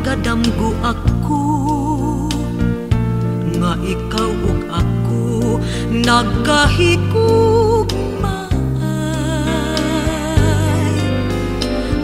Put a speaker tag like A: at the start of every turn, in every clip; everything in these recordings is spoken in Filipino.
A: nagadamgo ako nga ikaw ug ako nagkahigugmaay.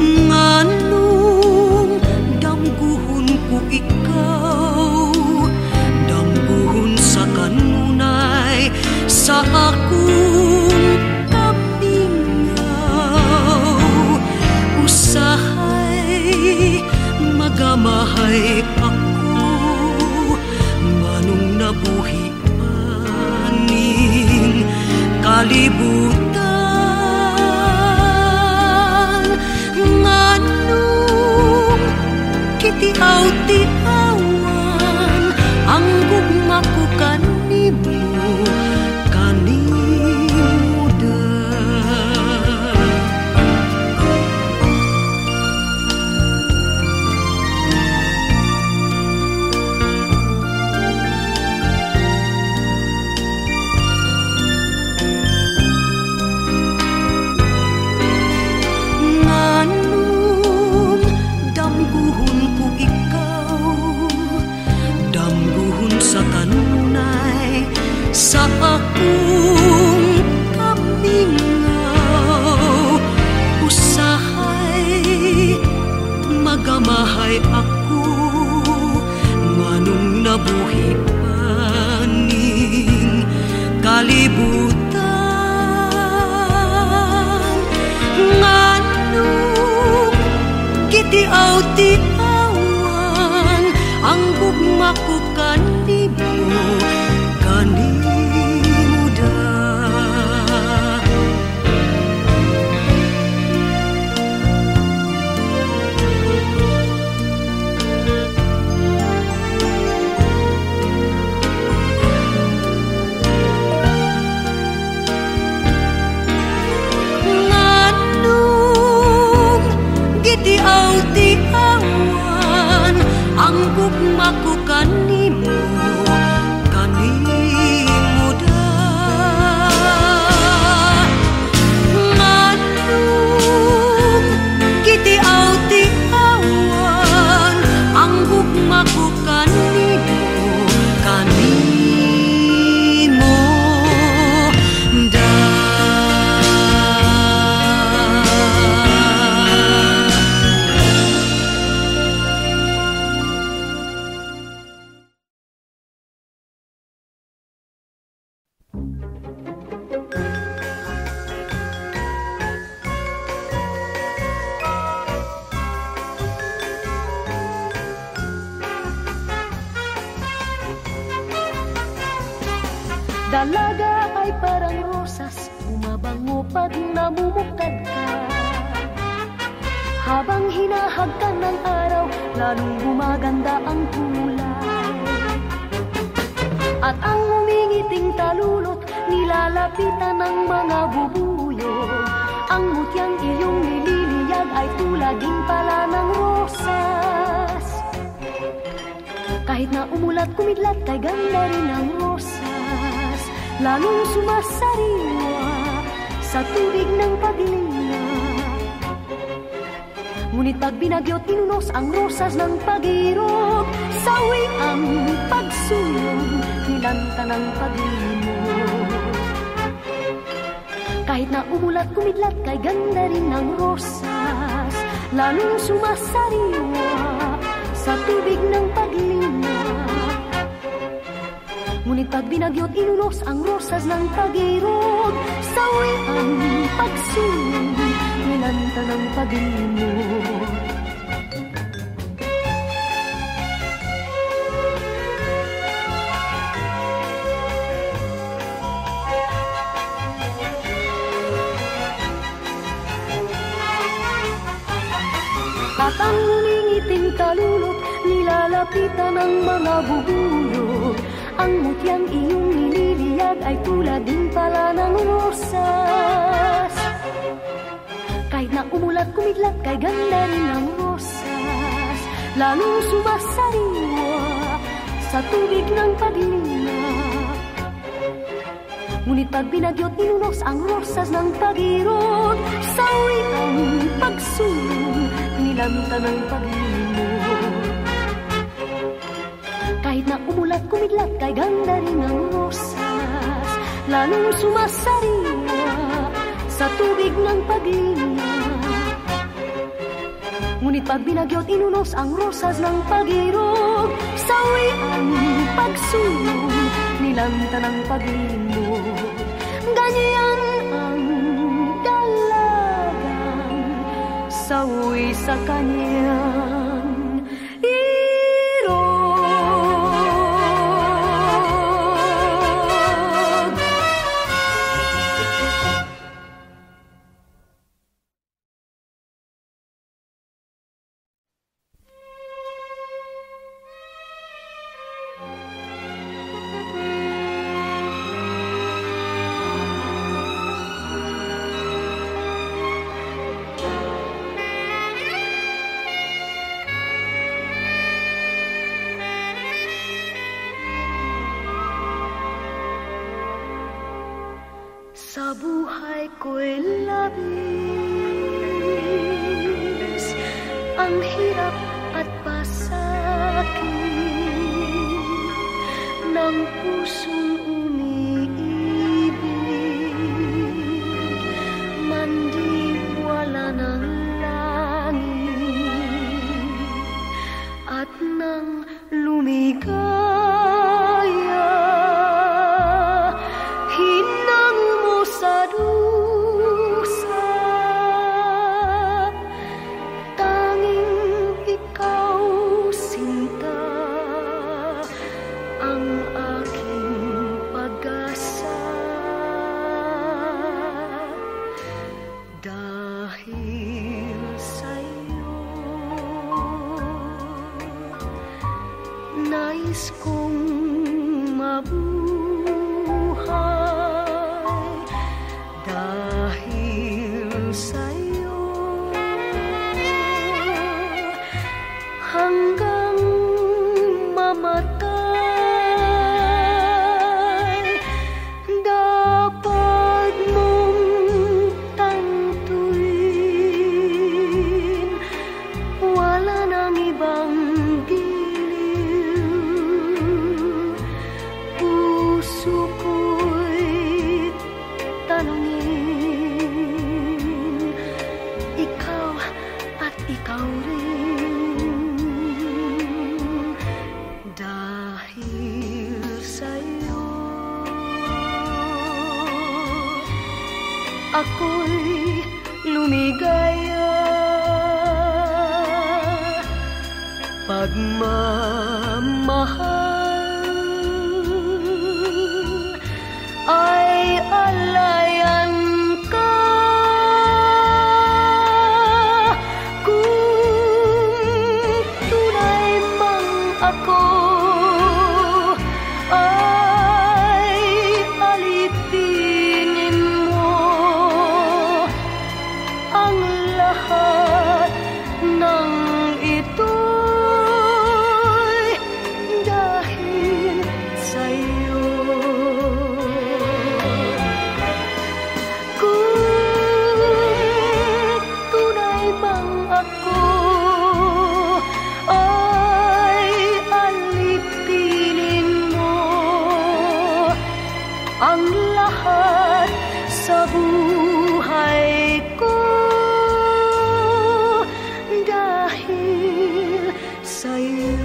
A: Nganong damguhon ko ikaw, damguhon sa kanunay sa akong kamingaw. Usahay magamahay ako, nganong nabuhi aning kalibutan. Nganong kitiaw-tiawan ang gugma ko kanimo, sa akong kamingaw. Usahay magamahay ako, nganong nabuhi aning kalibutan. Nganong kitiaw-tiawan ang gugma ko kanimo, kitiaw-tiawan ang gugma ko kanimo, kanimo da. Nganong kitiaw-tiawan ang gugma ko kanimo, kanimo da.
B: Dalaga ay parang rosas, bumabango pag namumukad ka. Habang hinahagkan ng araw, lalong gumaganda ang kulay. At ang humingiting talulot, nilalapitan ng mga bubuyog. Ang mutyang iyong nililiyag ay tulad din pala ng rosas. Kahit na umulat kumidlat, kay ganda rin ang rosas. Lalong sumasariwa sa tubig ng paglinga. Ngunit pag binagyot, tinunos ang rosas ng pag-irog. Sawi ang pagsulong, nilanta ng pag-limog. Kahit na umulat kumidlat, kay ganda rin ng rosas. Lalong sumasariwa sa tubig ng paglinga. Ngunit pag binagyot, inunos ang rosas ng pag-irog. Sawi ang pagsulong, nilanta ng pag-limog. At ang humingiting talulot, nilalapitan ng mga bubuyog. Ang mutyang iyong nililiyag ay tulad din pala ng rosas. Kahit na umulat kumidlat, kay ganda rin ng rosas. Lalong sumasariwa sa tubig ng paglinga. Ngunit pag binagyot, ninunos ang rosas ng pag-irog. Sawi ang pagsulong, nilanta ng pag-limog. umulat kumidlat kay ganda rin ang rosas, lalong sumasariwa sa tubig ng pag-inya. Ngunit pag binagyot inunos ang rosas ng pag-irog, sawi ang pagsulong nilanta ng pag-imog. Ganyan ang dalagang sawi sa kanyang irog. Sa buhay ko'y labis ang hirap at pasakit ng pusong umiibig, mandiwala ng langit at nang lumigaya. Nais kong mabuhay dahil sa'yo, hanggang mamatay. Dapat mong tantuin, wala nang ibang puso ko'y tanungin, ikaw at ikaw rin, dahil sa'yo ako'y lumigaya. Pagmamahal ay alayan ka, kung tunay mang ako ay alipinin mo ang lahat ng ito'y dahil sa'yo. Ang lahat sa buhay ko dahil sa'yo.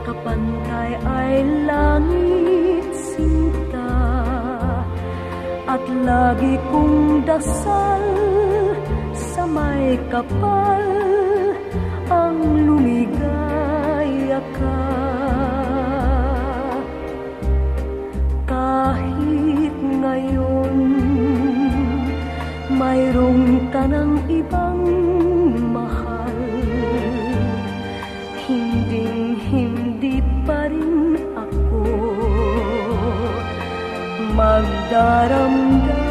B: Kapantay ay langit sinta, at lagi kong dasal sa may kapal ang lumigaya ka. ngayon mayroong ka ng ibang mahal. Hinding-hindi pa rin ako magdaramdam.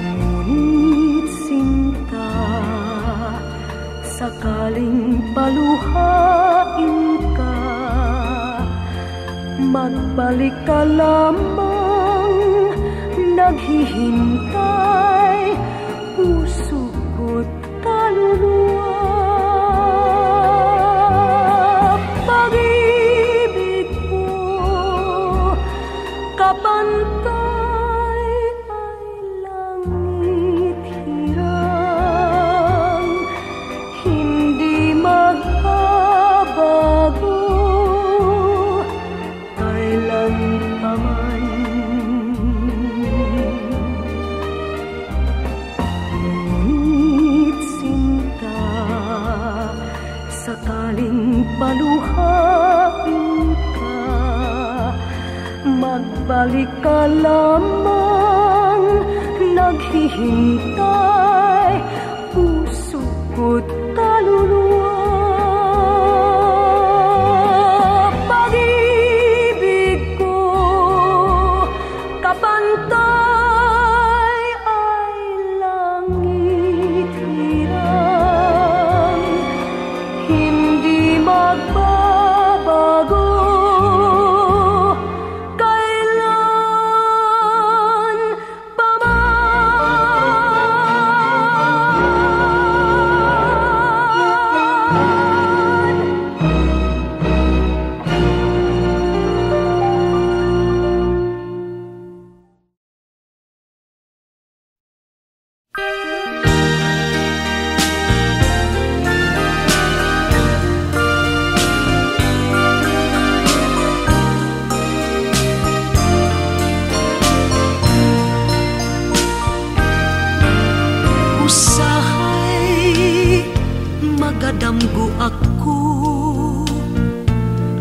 B: Ngunit sinta, sakaling paluhain ka, magbalik ka lamang, naghihintay, puso ko't kaluluwa. Pag-ibig ko, kapantay ay langit hirang, hindi magbabago kailanpaman. Ngunit sinta, sakaling paluhain ka, magbalik ka lamang, naghihintay, puso ko't kaluluwa. Pag-ibig ko, kapantay ay langit hirang, hindi magbabago kailan paman. Usahay magadamgo ako,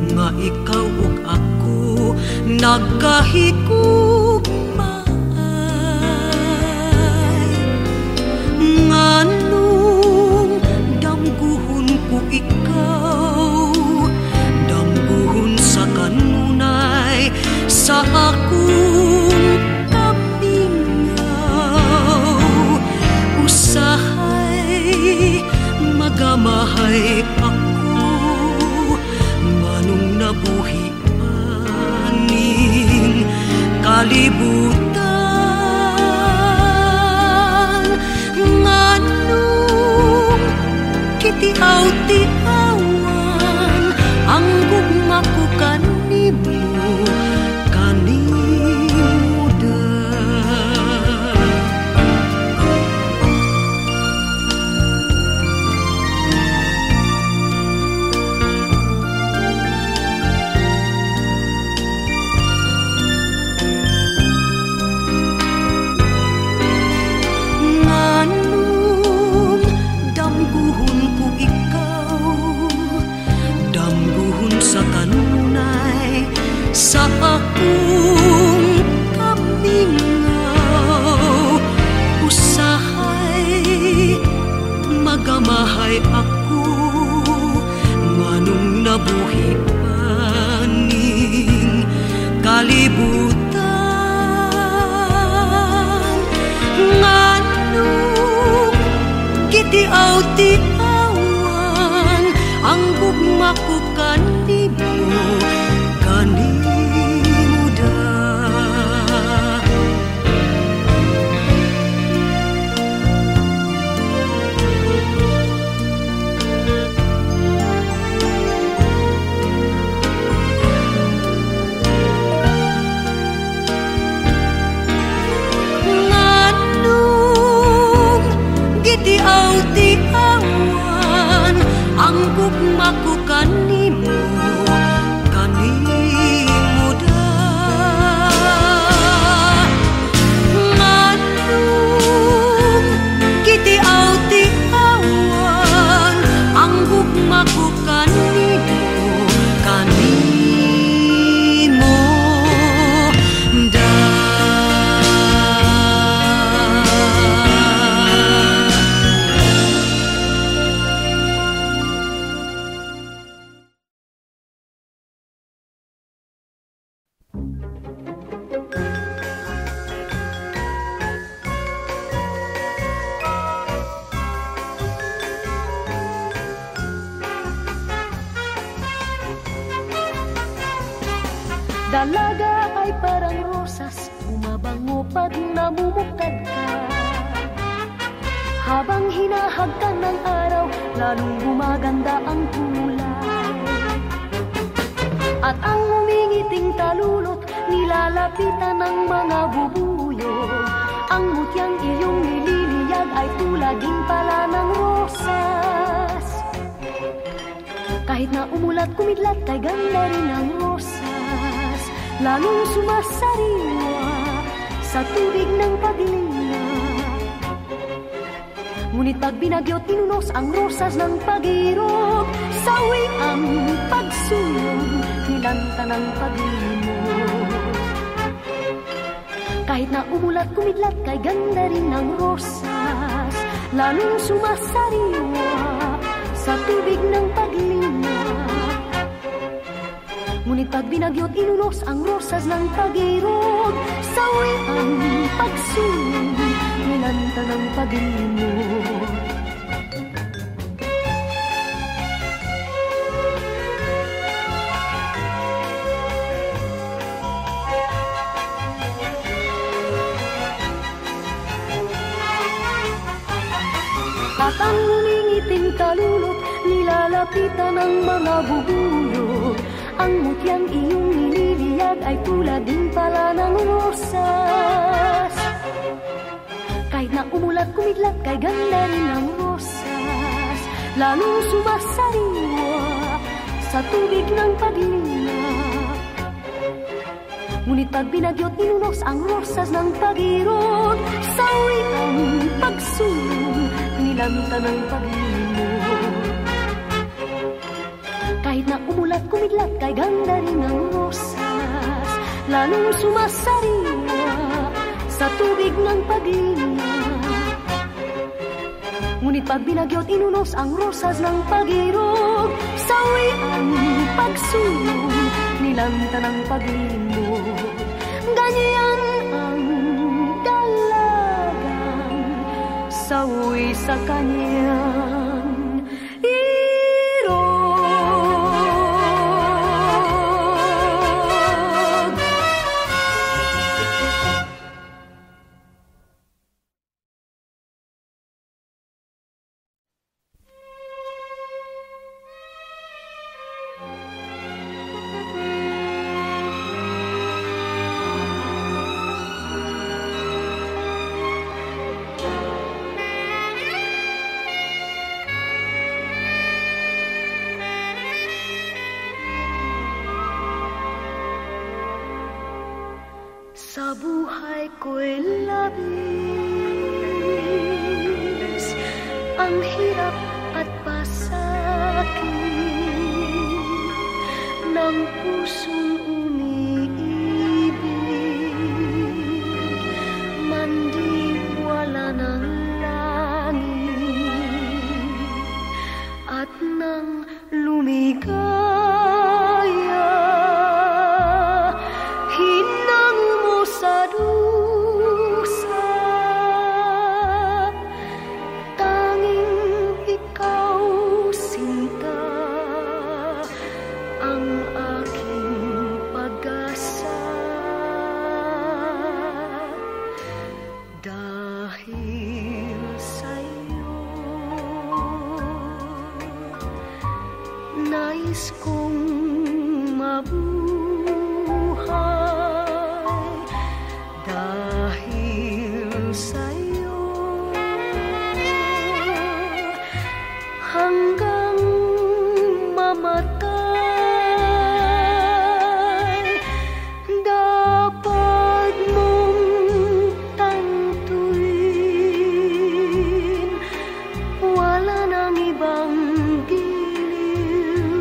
B: nga ikaw ug ako nagkahigugmaay. Nganong damguhon ko ikaw, damguhon sa kanunay sa akong kamingaw. Usahay magamahay ako, manong nabuhi aning kalibutan. Nganong kitiaw-tiawan ang gugma ko kanimo, kanimuda. Nganong damguhon ko ikaw, damguhon sa kanunay sa akong kamingaw. Usahay magamahay ako, nganong nabuhi aning kalibutan. Nganong kitiaw-tiawan ang gugma ko kanimo, kanimuda. Nganong gitiaw-tiawan Dalaga ay parang rosas, bumabango pag namumukad ka. Habang hinahagkan ng araw, lalong gumaganda ang kulay. At ang umingiting talulot, nilalapitan ng mga bubuyog. Ang mutyang iyong nililiyag ay tulading pala ng rosas. Kahit na umulat kumidlat, kay ganda rin ang rosas. Lalong sumasariwa sa tubig ng paglinga. Ngunit pag binagyo't tinunos ang rosas ng pag-irog, sawi ang pagsulong, nilanta ng paglimot. Kahit na umulat kumidlat, kay ganda rin ng rosas. Lalong sumasariwa sa tubig ng paglinga. Ngunit pag binagyo't inunos ang rosas ng pag-irog, sawi ang pagsulong, nilanta ng paglimot. At ang humingiting talulot, nilalapitan ng mga bubuyog. Ang mutyang iyong nililiyag ay tulad din pala ng rosas. Kahit na umulat kumidlat, kay ganda rin ang rosas. Lalong sumasariwa sa tubig ng paglinga. Ngunit pag binagyo't inunos ang rosas ng pag-irog, sawi ang pagsulong, nilanta ng paglimot. Kahit na umulat kumidlat, kay ganda rin ang rosas. Lalong sumasariwa sa tubig ng paglinga. Ngunit pag binagyo't inunos ang rosas ng pag-irog, sawi ang pagsulong, nilanta ng paglimot. Ganyan ang dalagang sawi sa kanyang irog. Sa buhay ko'y labis ang hirap at pasakit ng pusong umiibig, mandiwala ng langit at nang lumigaya. Sa dusa, tanging ikaw, sinta, ang aking pag-asa. Dahil sa'yo, nais kong mabuhay. Dahil sa'yo, hanggang mamatay, dapat mong tantuin, wala nang ibang giliw.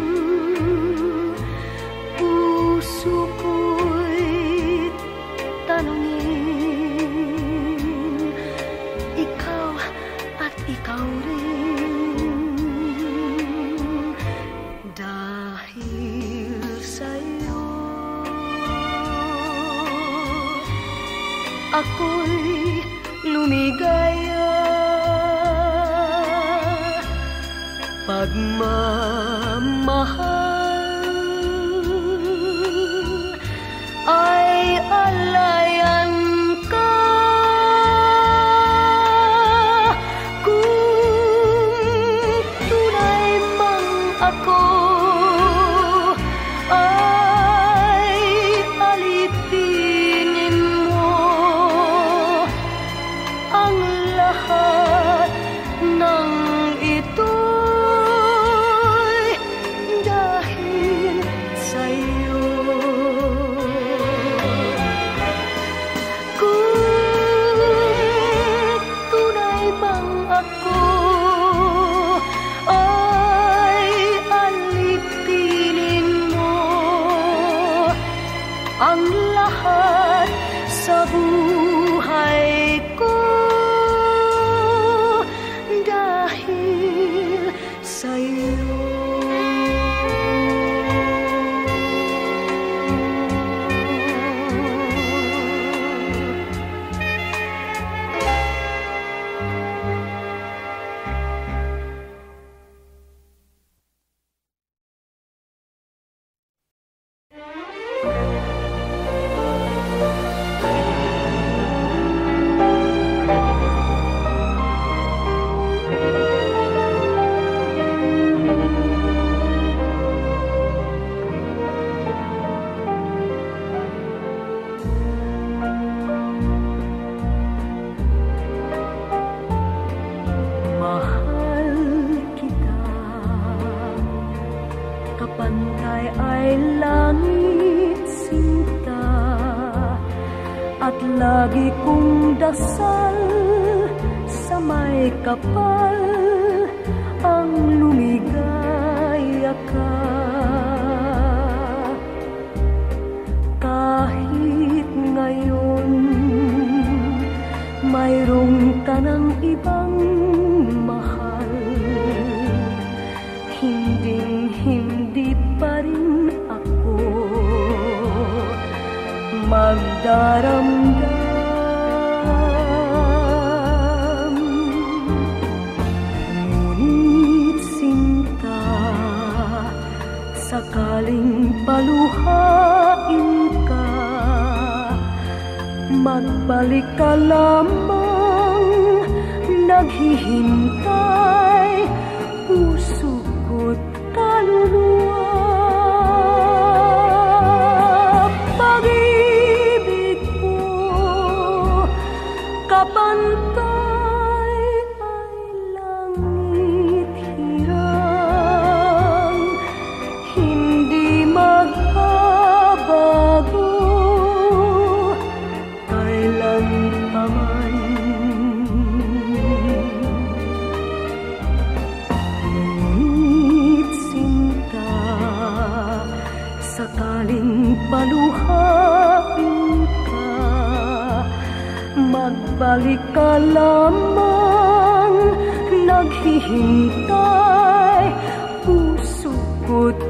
B: Puso ko'y tanungin, ikaw at ikaw rin. Dahil sa'yo, ako'y lumigaya. Pagmamahal buhay ko dahil sa'yo. Kapantay ay langit sinta, at lagi kong dasal sa may kapal ang lumigaya ka. Kahit ngayon mayroong tanang ibang mahal, hindi pa rin ako magdaramdam. Ngunit sinta, sakaling paluhain ka, magbalik ka lamang, naghihintay puso ko't kaluluwa. Pag-ibig ko kapantay ay langit hirang, hindi magbabago kailan pa man. Ngunit sinta, sakaling paluhain ka, magbalik ka lamang, naghihintay puso ko't